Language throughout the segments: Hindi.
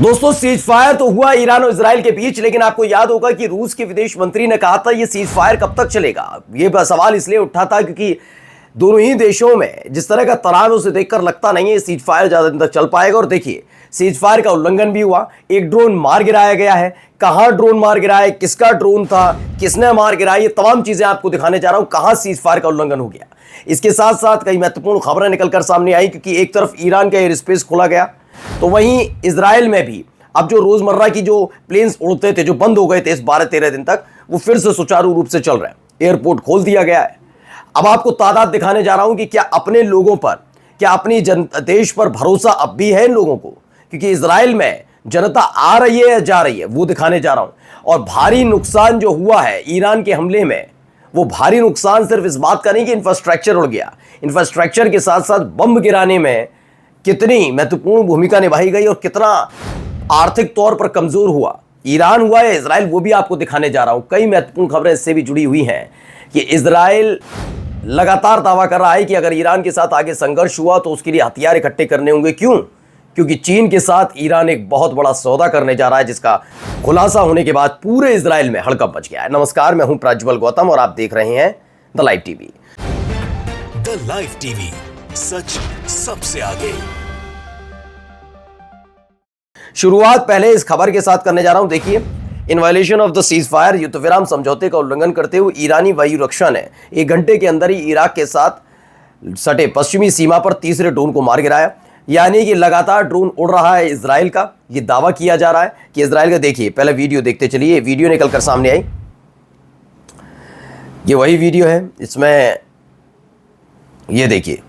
दोस्तों सीज फायर तो हुआ ईरान और इजराइल के बीच, लेकिन आपको याद होगा कि रूस के विदेश मंत्री ने कहा था ये सीज फायर कब तक चलेगा। ये सवाल इसलिए उठा था क्योंकि दोनों ही देशों में जिस तरह का तनाव उसे देखकर लगता नहीं है सीज फायर ज्यादा दिन तक चल पाएगा। और देखिए सीज फायर का उल्लंघन भी हुआ, एक ड्रोन मार गिराया गया है। कहां ड्रोन मार गिराया, किसका ड्रोन था, किसने मार गिराया, ये तमाम चीजें आपको दिखाने जा रहा हूं कहां सीज फायर का उल्लंघन हो गया। इसके साथ साथ कई महत्वपूर्ण खबरें निकलकर सामने आई, क्योंकि एक तरफ ईरान का एयर स्पेस खोला गया तो वहीं इजराइल में भी अब जो रोजमर्रा की जो प्लेन्स उड़ते थे, जो बंद हो गए थे इस 12-13 दिन तक, वो फिर से सुचारू रूप से चल रहे हैं। एयरपोर्ट खोल दिया गया है। अब आपको तादाद दिखाने जा रहा हूं कि क्या अपने लोगों पर, क्या अपनी देश पर भरोसा अब भी है इन लोगों को, क्योंकि इजराइल में जनता आ रही है या जा रही है वो दिखाने जा रहा हूं। और भारी नुकसान जो हुआ है ईरान के हमले में, वो भारी नुकसान सिर्फ इस बात का नहीं कि इंफ्रास्ट्रक्चर उड़ गया, इंफ्रास्ट्रक्चर के साथ साथ बम गिराने में कितनी महत्वपूर्ण भूमिका निभाई गई और कितना आर्थिक तौर पर कमजोर हुआ ईरान हुआ या इजराइल, वो भी आपको दिखाने जा रहा हूं। कई महत्वपूर्ण खबरें इससे भी जुड़ी हुई हैं कि इजराइल लगातार दावा कर रहा है कि अगर ईरान के साथ आगे संघर्ष हुआ तो उसके लिए हथियार इकट्ठे करने होंगे। क्यों? क्योंकि चीन के साथ ईरान एक बहुत बड़ा सौदा करने जा रहा है, जिसका खुलासा होने के बाद पूरे इजराइल में हड़कंप मच गया है। नमस्कार, मैं हूं प्रज्वल गौतम और आप देख रहे हैं the live TV. The live TV, सच सबसे आगे। शुरुआत पहले इस खबर के साथ करने जा रहा हूं। देखिए, in violation of the cease fire, युद्ध विराम समझौते का उल्लंघन करते हुए ईरानी वायु रक्षा ने 1 घंटे के अंदर ही इराक के साथ सटे पश्चिमी सीमा पर तीसरे ड्रोन को मार गिराया। यानी कि लगातार ड्रोन उड़ रहा है इजराइल का, यह दावा किया जा रहा है कि इजराइल का। देखिए, पहले वीडियो देखते चलिए। वीडियो निकल कर सामने आई, ये वही वीडियो है। इसमें ये देखिए,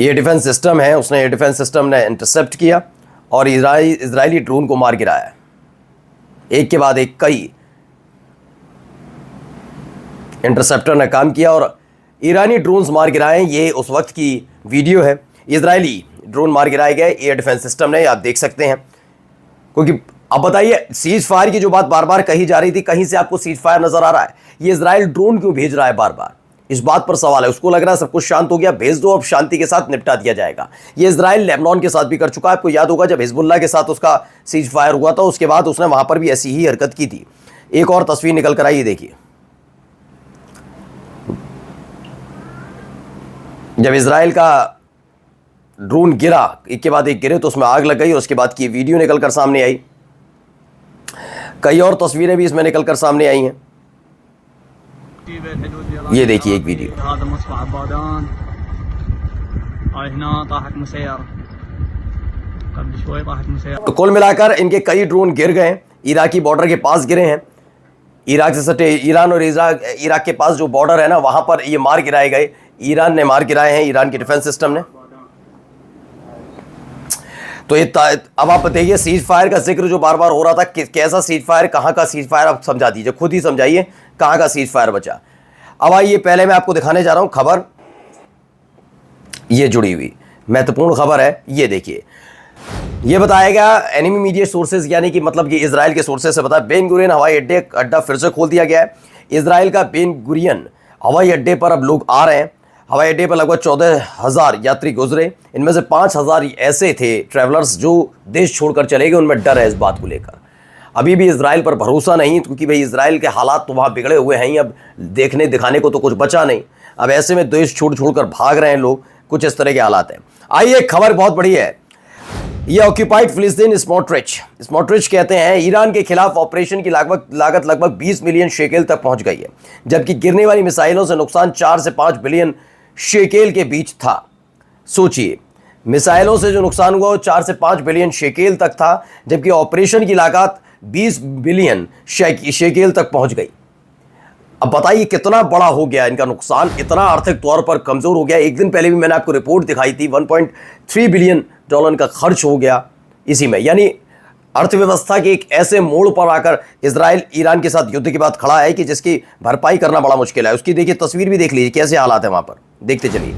ये डिफेंस सिस्टम है, उसने ये डिफेंस सिस्टम ने इंटरसेप्ट किया और इजरायली ड्रोन को मार गिराया। एक के बाद एक कई इंटरसेप्टर ने काम किया और ईरानी ड्रोन्स मार गिराए। ये उस वक्त की वीडियो है, इजरायली ड्रोन मार गिराए गए एयर डिफेंस सिस्टम ने, आप देख सकते हैं। क्योंकि अब बताइए, सीज फायर की जो बात बार बार कही जा रही थी, कहीं से आपको सीज फायर नजर आ रहा है? ये इजराइल ड्रोन क्यों भेज रहा है बार बार? इस बात पर सवाल है। उसको लग रहा है सब कुछ शांत हो गया, भेज दो, अब शांति के साथ निपटा दिया जाएगा। ये इजराइल लेबनान के साथ भी कर चुका है। आपको याद होगा जब हिजबुल्लाह के साथ उसका सीज फायर हुआ था, उसके बाद उसने वहां पर भी ऐसी ही हरकत की थी। एक और तस्वीर निकल कर आई, देखिए। जब इजराइल का ड्रोन गिरा, एक के बाद एक गिरे, तो उसमें आग लग गई। उसके बाद की वीडियो निकल कर सामने आई। कई और तस्वीरें भी इसमें निकल कर सामने आई हैं। ये देखिए एक वीडियो। तो कुल मिलाकर इनके कई ड्रोन गिर गए, इराकी बॉर्डर के पास गिरे हैं। इराक से सटे ईरान और इराक के पास जो बॉर्डर है ना, वहां पर ये मार गिराए गए। ईरान ने मार गिराए हैं, ईरान के डिफेंस सिस्टम ने। तो ये अब आप बताइए, सीज फायर का जिक्र जो बार बार हो रहा था, कैसा सीज फायर, कहां का सीज फायर, आप समझा दीजिए, खुद ही समझाइए कहां का सीज फायर बचा। अब आइए, पहले मैं आपको दिखाने जा रहा हूं खबर, ये जुड़ी हुई महत्वपूर्ण खबर है। ये देखिए, ये बताया गया एनिमी मीडिया सोर्सेज, यानी कि मतलब ये इजराइल के सोर्सेज से बताया, बेन गुरियन हवाई अड्डा फिर से खोल दिया गया है। इजराइल का बेन गुरियन हवाई अड्डे पर अब लोग आ रहे हैं। हवाई अड्डे पर लगभग 14,000 यात्री गुजरे। इनमें से 5,000 ऐसे थे ट्रैवलर्स जो देश छोड़कर चले गए। उनमें डर है इस बात को लेकर। अभी भी इजराइल पर भरोसा नहीं, क्योंकि भाई इजराइल के हालात तो वहाँ बिगड़े हुए हैं ही। अब देखने दिखाने को तो कुछ बचा नहीं। अब ऐसे में देश छोड़कर भाग रहे हैं लोग, कुछ इस तरह के हालात हैं। आइए, खबर बहुत बड़ी है। ये ऑक्यूपाइड फिलिस्तीन स्मोट्रिच कहते हैं ईरान के खिलाफ ऑपरेशन की लागत लगभग 20 मिलियन शेकेल तक पहुंच गई है, जबकि गिरने वाली मिसाइलों से नुकसान 4 से 5 बिलियन शेकेल के बीच था। सोचिए, मिसाइलों से जो नुकसान हुआ वो 4 से 5 बिलियन शेकेल तक था, जबकि ऑपरेशन की लागत 20 बिलियन शेकेल तक पहुंच गई। अब बताइए कितना बड़ा हो गया इनका नुकसान, इतना आर्थिक तौर पर कमजोर हो गया। एक दिन पहले भी मैंने आपको रिपोर्ट दिखाई थी, $1.3 बिलियन का खर्च हो गया इसी में। यानी अर्थव्यवस्था के एक ऐसे मोड़ पर आकर इजराइल ईरान के साथ युद्ध के बाद खड़ा है कि जिसकी भरपाई करना बड़ा मुश्किल है। उसकी देखिए तस्वीर भी देख लीजिए, कैसे हालात है वहां पर, देखते चलिए।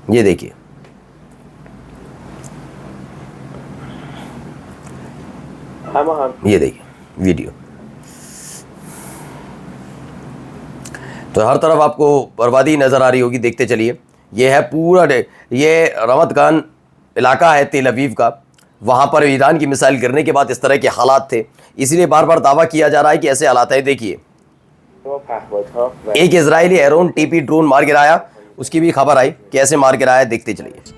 ये देखिए, ये देखिए वीडियो। तो हर तरफ आपको बर्बादी नज़र आ रही होगी, देखते चलिए। ये है पूरा ये रमत खान इलाका है तेल अवीव का। वहाँ पर ईरान की मिसाइल गिरने के बाद इस तरह के हालात थे, इसलिए बार बार दावा किया जा रहा है कि ऐसे हालात है। देखिए, एक इजरायली एरोन टीपी ड्रोन मार गिराया, उसकी भी खबर आई, कैसे मार गिराया देखते चलिए।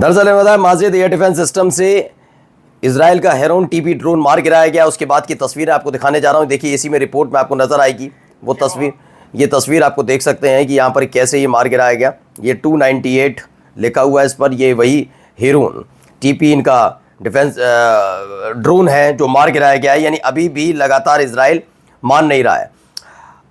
दरअसल बताया माजिद एयर डिफेंस सिस्टम से इसराइल का हेरोन टीपी ड्रोन मार गिराया गया। उसके बाद की तस्वीरें आपको दिखाने जा रहा हूँ। देखिए, इसी में रिपोर्ट में आपको नजर आएगी वो तस्वीर। ये तस्वीर आपको देख सकते हैं कि यहाँ पर कैसे ये मार गिराया गया। ये 298 लिखा हुआ है इस पर, ये वही हेरोन टीपी इनका डिफेंस ड्रोन है जो मार गिराया गया है। यानी अभी भी लगातार इसराइल मान नहीं रहा है।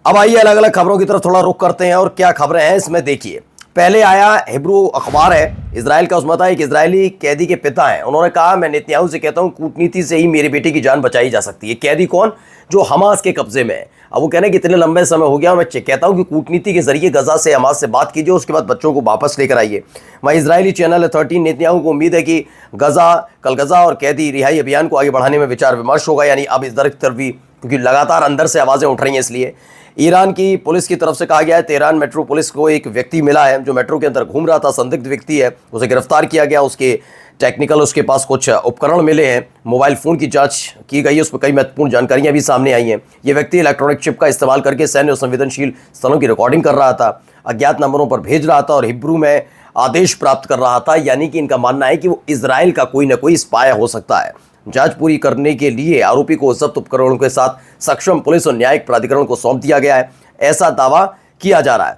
अब आइए अलग अलग खबरों की तरफ थोड़ा रुख करते हैं और क्या खबरें हैं इसमें देखिए। पहले आया हिब्रू अखबार है इजराइल का, उसमें था एक इजरायली कैदी के पिता हैं, उन्होंने कहा मैं नेतन्याहू से कहता हूं कूटनीति से ही मेरे बेटे की जान बचाई जा सकती है। कैदी कौन? जो हमास के कब्जे में है। अब वो कहने कि इतने लंबे समय हो गया, मैं कहता हूं कि कूटनीति के जरिए गजा से हमास से बात कीजिए, उसके बाद बच्चों को वापस लेकर आइए। वहीं इजरायली चैनल 13 नेतन्याहू को उम्मीद है कि कल गजा और कैदी रिहाई अभियान को आगे बढ़ाने में विचार विमर्श होगा। यानी अब इस तरफ भी, क्योंकि लगातार अंदर से आवाज़ें उठ रही हैं, इसलिए ईरान की पुलिस की तरफ से कहा गया है तेहरान मेट्रो पुलिस को एक व्यक्ति मिला है जो मेट्रो के अंदर घूम रहा था, संदिग्ध व्यक्ति है, उसे गिरफ्तार किया गया। उसके टेक्निकल उसके पास कुछ उपकरण मिले हैं, मोबाइल फ़ोन की जांच की गई है, उस पर कई महत्वपूर्ण जानकारियां भी सामने आई हैं। ये व्यक्ति इलेक्ट्रॉनिक चिप का इस्तेमाल करके सैन्य और संवेदनशील स्थलों की रिकॉर्डिंग कर रहा था, अज्ञात नंबरों पर भेज रहा था और हिब्रू में आदेश प्राप्त कर रहा था। यानी कि इनका मानना है कि वो इजराइल का कोई ना कोई स्पाई हो सकता है। जांच पूरी करने के लिए आरोपी को जब्त उपकरणों के साथ सक्षम पुलिस और न्यायिक प्राधिकरण को सौंप दिया गया है, ऐसा दावा किया जा रहा है।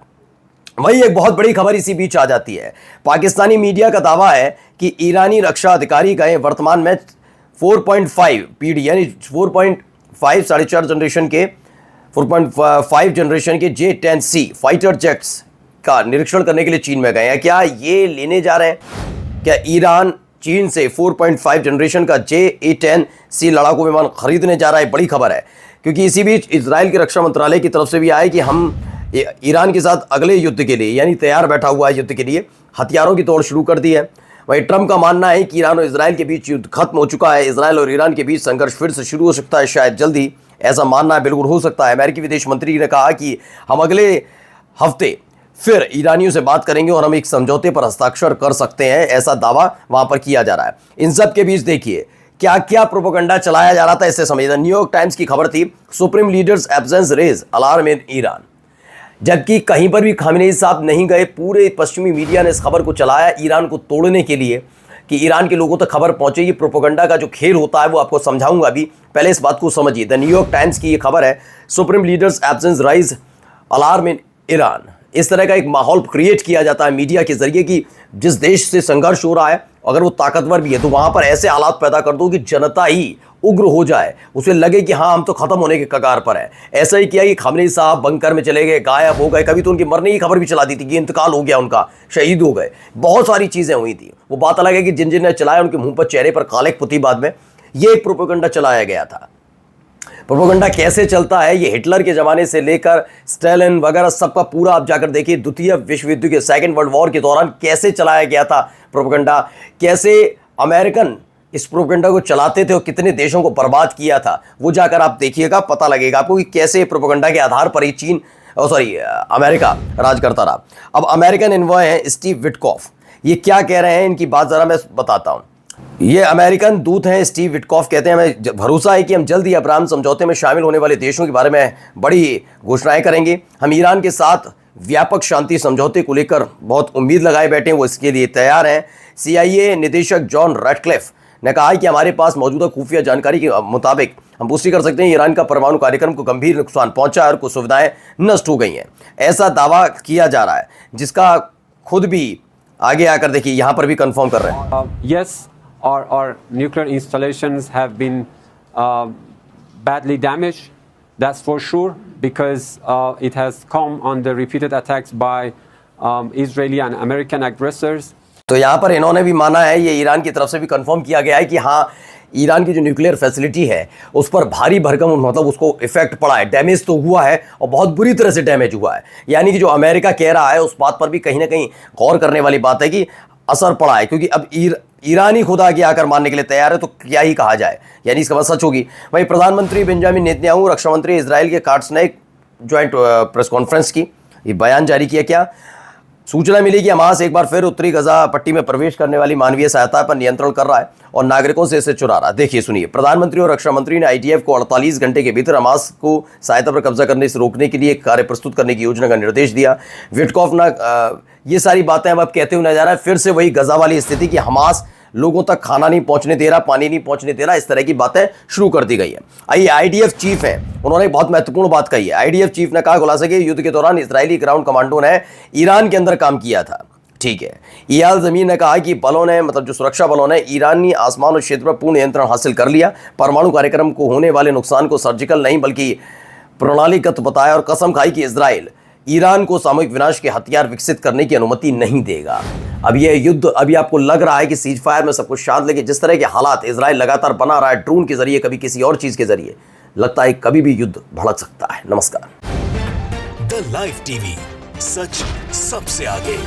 वही एक बहुत बड़ी खबर इसी बीच आ जाती है। पाकिस्तानी मीडिया का दावा है कि ईरानी रक्षा अधिकारी गए वर्तमान में 4.5 पीडी यानी 4.5 4.5 जनरेशन के 4.5 जनरेशन के J-10C फाइटर जेट्स का निरीक्षण करने के लिए चीन में गए हैं। क्या ये लेने जा रहे हैं? क्या ईरान चीन से 4.5 जनरेशन का J-10C लड़ाकू विमान खरीदने जा रहा है? बड़ी खबर है, क्योंकि इसी बीच इजराइल के रक्षा मंत्रालय की तरफ से भी आया कि हम ईरान के साथ अगले युद्ध के लिए यानी तैयार बैठा हुआ है, युद्ध के लिए हथियारों की तोड़ शुरू कर दी है। वहीं ट्रंप का मानना है कि ईरान और इजराइल के बीच युद्ध खत्म हो चुका है, इजराइल और ईरान के बीच संघर्ष फिर से शुरू हो सकता है, शायद जल्दी। ऐसा मानना है, बिल्कुल हो सकता है। अमेरिकी विदेश मंत्री ने कहा कि हम अगले हफ्ते फिर ईरानियों से बात करेंगे और हम एक समझौते पर हस्ताक्षर कर सकते हैं, ऐसा दावा वहां पर किया जा रहा है। इन सब के बीच देखिए क्या क्या प्रोपेगेंडा चलाया जा रहा था, इससे समझिए। न्यूयॉर्क टाइम्स की खबर थी, supreme leaders absence raise alarm in Iran. जबकि कहीं पर भी खामेनेई साहब नहीं गए, पूरे पश्चिमी मीडिया ने इस खबर को चलाया ईरान को तोड़ने के लिए कि ईरान के लोगों तक खबर पहुंचे। ये प्रोपेगेंडा का जो खेल होता है वो आपको समझाऊंगा अभी, पहले इस बात को समझिए। द न्यूयॉर्क टाइम्स की ये खबर है, supreme leaders absence rise alarm in Iran. इस तरह का एक माहौल क्रिएट किया जाता है मीडिया के जरिए कि जिस देश से संघर्ष हो रहा है, अगर वो ताकतवर भी है तो वहां पर ऐसे हालात पैदा कर दो कि जनता ही उग्र हो जाए, उसे लगे कि हाँ हम तो खत्म होने के कगार पर है। ऐसा ही किया कि खामेनेई साहब बंकर में चले गए, गायब हो गए, कभी तो उनकी मरने की खबर भी चला दी थी कि इंतकाल हो गया उनका, शहीद हो गए, बहुत सारी चीजें हुई थी। वो बात अलग है कि जिन जिन ने चलाया उनके मुंह पर चेहरे पर कालिक पुती बाद में, ये एक प्रोपेगेंडा चलाया गया था। प्रोपेगेंडा कैसे चलता है, ये हिटलर के ज़माने से लेकर स्टालिन वगैरह सबका पूरा आप जाकर देखिए, द्वितीय विश्व युद्ध के सेकेंड वर्ल्ड वॉर के दौरान कैसे चलाया गया था प्रोपेगेंडा, कैसे अमेरिकन इस प्रोपेगेंडा को चलाते थे और कितने देशों को बर्बाद किया था, वो जाकर आप देखिएगा, पता लगेगा आपको कि कैसे प्रोपेगेंडा के आधार पर ही अमेरिका राज करता रहा। अब अमेरिकन इन्वॉय हैं स्टीव विटकॉफ, ये क्या कह रहे हैं इनकी बात ज़रा मैं बताता हूँ। ये अमेरिकन दूत हैं स्टीव विटकॉफ, कहते हैं हमें भरोसा है कि हम जल्द ही अब्राहम समझौते में शामिल होने वाले देशों के बारे में बड़ी घोषणाएं करेंगे। हम ईरान के साथ व्यापक शांति समझौते को लेकर बहुत उम्मीद लगाए बैठे हैं, वो इसके लिए तैयार हैं। CIA निदेशक जॉन रैटक्लिफ ने कहा है कि हमारे पास मौजूदा खुफिया जानकारी के मुताबिक हम पुष्टि कर सकते हैं ईरान का परमाणु कार्यक्रम को गंभीर नुकसान पहुंचा और कुछ सुविधाएं नष्ट हो गई हैं, ऐसा दावा किया जा रहा है, जिसका खुद भी आगे आकर देखिए यहाँ पर भी कंफर्म कर रहे हैं। Yes, our nuclear installations have been badly damaged. That's for sure, because it has come under repeated attacks by Israeli and American aggressors. तो यहाँ पर इन्होंने भी माना है, ये ईरान की तरफ से भी कंफर्म किया गया है कि हाँ, ईरान की जो न्यूक्लियर फैसिलिटी है उस पर भारी भरकम मतलब उसको इफेक्ट पड़ा है, डैमेज तो हुआ है और बहुत बुरी तरह से डैमेज हुआ है। यानी कि जो अमेरिका कह रहा है उस बात पर भी कहीं ना कहीं गौर करने वाली बात है कि असर पड़ा है, क्योंकि अब ईरान ही खुदा के आकर मानने के लिए तैयार है, तो क्या ही कहा जाए, यानी इसका बात सच होगी। वहीं प्रधानमंत्री बेंजामिन नेतन्याहू, रक्षा मंत्री इजराइल के काट्स ने एक ज्वाइंट प्रेस कॉन्फ्रेंस की, ये बयान जारी किया। क्या सूचना मिली कि हमास एक बार फिर उत्तरी गजा पट्टी में प्रवेश करने वाली मानवीय सहायता पर नियंत्रण कर रहा है और नागरिकों से इसे चुरा रहा है। देखिए सुनिए, प्रधानमंत्री और रक्षा मंत्री ने आईडीएफ को 48 घंटे के भीतर हमास को सहायता पर कब्जा करने से रोकने के लिए कार्य प्रस्तुत करने की योजना का निर्देश दिया। विटकॉफ ये सारी बातें अब कहते हुए नजर आ रहा है, फिर से वही गजा वाली स्थिति कि हमास लोगों तक खाना नहीं पहुंचने दे रहा, पानी नहीं पहुंचने दे रहा, इस तरह की बातें शुरू कर दी गई है। आइए, आईडीएफ चीफ है, उन्होंने बहुत महत्वपूर्ण बात कही है। आईडीएफ चीफ ने कहा खुलासा कि युद्ध के दौरान इजरायली ग्राउंड कमांडो ने ईरान के अंदर काम किया था। ठीक है, इयाल जमीन ने कहा कि बलों ने मतलब जो सुरक्षा बलों ने ईरानी आसमान और क्षेत्र पर पूर्ण नियंत्रण हासिल कर लिया। परमाणु कार्यक्रम को होने वाले नुकसान को सर्जिकल नहीं बल्कि प्रणालीगत बताया और कसम खाई कि इजराइल ईरान को सामूहिक विनाश के हथियार विकसित करने की अनुमति नहीं देगा। अब यह युद्ध, अभी आपको लग रहा है कि सीज फायर में सब कुछ शांत, लेकिन जिस तरह के हालात इजराइल लगातार बना रहा है ड्रोन के जरिए, कभी किसी और चीज के जरिए, लगता है कभी भी युद्ध भड़क सकता है। नमस्कार। द लाइव टीवी, सच सबसे आगे।